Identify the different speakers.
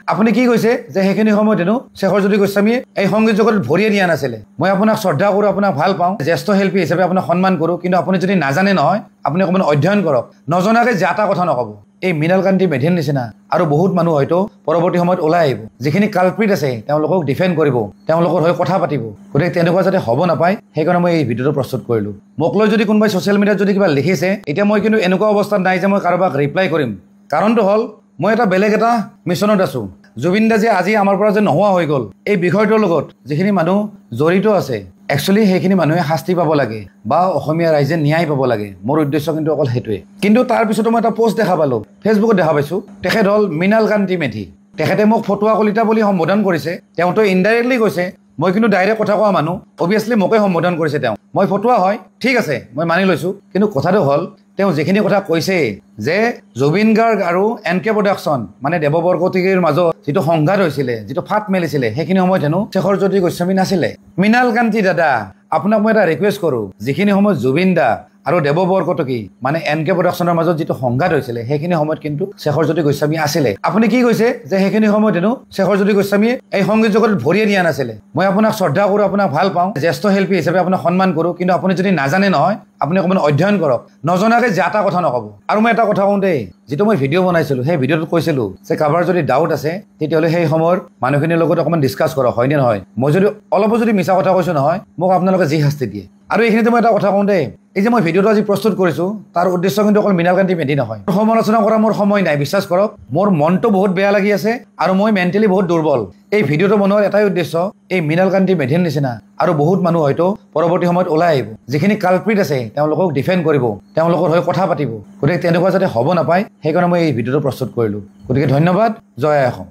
Speaker 1: আপুনি কি কৈছে যে সেইখিনি সময়ত হেনো শেখৰজ্যোতি গোস্বামীয়ে এই সংগীত জগতত ভৰিয়ে দিয়া নাছিলে মই আপোনাক শ্ৰদ্ধা কৰোঁ আপোনাক ভাল পাওঁ জ্যেষ্ঠ শিল্পী হিচাপে আপোনাক সন্মান কৰোঁ কিন্তু আপুনি যদি নাজানে নহয় আপুনি অকণমান অধ্যয়ন কৰক নজনাকে যাতা কথা নক'ব এই মৃণাল কান্তি মেধিৰ নিচিনা আৰু বহুত মানুহ হয়তো পৰৱৰ্তী সময়ত ওলাই আহিব যিখিনি কালপ্ৰিট আছে তেওঁলোকক ডিফেণ্ড কৰিব তেওঁলোকৰ হৈ কথা পাতিব গতিকে তেনেকুৱা যাতে হ'ব নাপায় সেইকাৰণে মই এই ভিডিঅ'টো প্ৰস্তুত কৰিলোঁ মোক লৈ যদি কোনোবাই ছ'চিয়েল মিডিয়াত যদি কিবা লিখিছে এতিয়া মই কিন্তু এনেকুৱা অৱস্থাত নাই যে মই কাৰোবাক ৰিপ্লাই কৰিম কাৰণটো হ'ল মই এটা বেলেগ এটা মিছনত আছোঁ জুবিন দা যে আজি আমাৰ পৰা যে নোহোৱা হৈ গ'ল এই বিষয়টোৰ লগত যিখিনি মানুহ জড়িত আছে একচুৱেলি সেইখিনি মানুহে শাস্তি পাব লাগে বা অসমীয়া ৰাইজে ন্যায় পাব লাগে মোৰ উদ্দেশ্য কিন্তু অকল সেইটোৱে কিন্তু তাৰপিছতো মই এটা পোষ্ট দেখা পালোঁ ফেচবুকত দেখা পাইছোঁ তেখেত হ'ল মৃণাল কান্তি মেধি তেখেতে মোক ফটুৱা কলিতা বুলি সম্বোধন কৰিছে তেওঁতো ইনডাইৰেক্টলি কৈছে মই কিন্তু ডাইৰেক্ট কথা কোৱা মানুহ অভিয়াছলি মোকে সম্বোধন কৰিছে তেওঁ মই ফটুৱা হয় ঠিক আছে মই মানি লৈছোঁ কিন্তু কথাটো হ'ল তেওঁ যিখিনি কথা কৈছে যে জুবিন গাৰ্গ আৰু এনকে প্ৰডাকশ্যন মানে দেৱবৰকটকীৰ মাজত যিটো সংঘাত হৈছিলে যিটো ফাট মেলিছিলে সেইখিনি সময়ত হেনো শেখৰজ্যোতি গোস্বামী নাছিলে মৃণাল কান্তি দাদা আপোনাক মই এটা ৰিকুৱেষ্ট কৰোঁ যিখিনি সময়ত জুবিন দা আৰু দেৱবৰকটকী মানে এনকে প্ৰডাকশ্যনৰ মাজত যিটো সংঘাত হৈছিলে সেইখিনি সময়ত কিন্তু শেখৰজ্যোতি গোস্বামী আছিলে আপুনি কি কৈছে যে সেইখিনি সময়ত হেনো শেখৰজ্যোতি গোস্বামীয়ে এই সংগীত জগতত ভৰিয়ে দিয়া নাছিলে মই আপোনাক শ্ৰদ্ধা কৰোঁ আপোনাক ভাল পাওঁ জ্যেষ্ঠ শিল্পী হিচাপে আপোনাক সন্মান কৰোঁ কিন্তু আপুনি যদি নাজানে নহয় আপুনি অকণমান অধ্যয়ন কৰক নজনাকে যাতা কথা নক'ব আৰু মই এটা কথা কওঁ দেই যিটো মই ভিডিঅ' বনাইছিলোঁ সেই ভিডিঅ'টোত কৈছিলোঁ যে কাৰোবাৰ যদি ডাউট আছে তেতিয়াহ'লে সেই সময়ৰ মানুহখিনিৰ লগত অকণমান ডিছকাছ কৰক হয়নে নহয় মই যদি অলপো যদি মিছা কথা কৈছোঁ নহয় মোক আপোনালোকে যি শাস্তি দিয়ে আৰু এইখিনিতে মই এটা কথা কওঁ দেই এই যে মই ভিডিঅ'টো আজি প্ৰস্তুত কৰিছোঁ তাৰ উদ্দেশ্য কিন্তু অকল মৃণাল কান্তি মেধি নহয় সমালোচনা কৰা মোৰ সময় নাই বিশ্বাস কৰক মোৰ মনটো বহুত বেয়া লাগি আছে আৰু মই মেণ্টেলি বহুত দুৰ্বল এই ভিডিঅ'টো বনোৱাৰ এটাই উদ্দেশ্য এই মৃণাল কান্তি মেধিৰ নিচিনা আৰু বহুত মানুহ হয়তো পৰৱৰ্তী সময়ত ওলাই আহিব যিখিনি কালপ্ৰিট আছে তেওঁলোকক ডিফেণ্ড কৰিব তেওঁলোকৰ হৈ কথা পাতিব গতিকে তেনেকুৱা যাতে হ'ব নাপায় সেইকাৰণে মই এই ভিডিঅ'টো প্ৰস্তুত কৰিলোঁ গতিকে ধন্যবাদ জয় অসম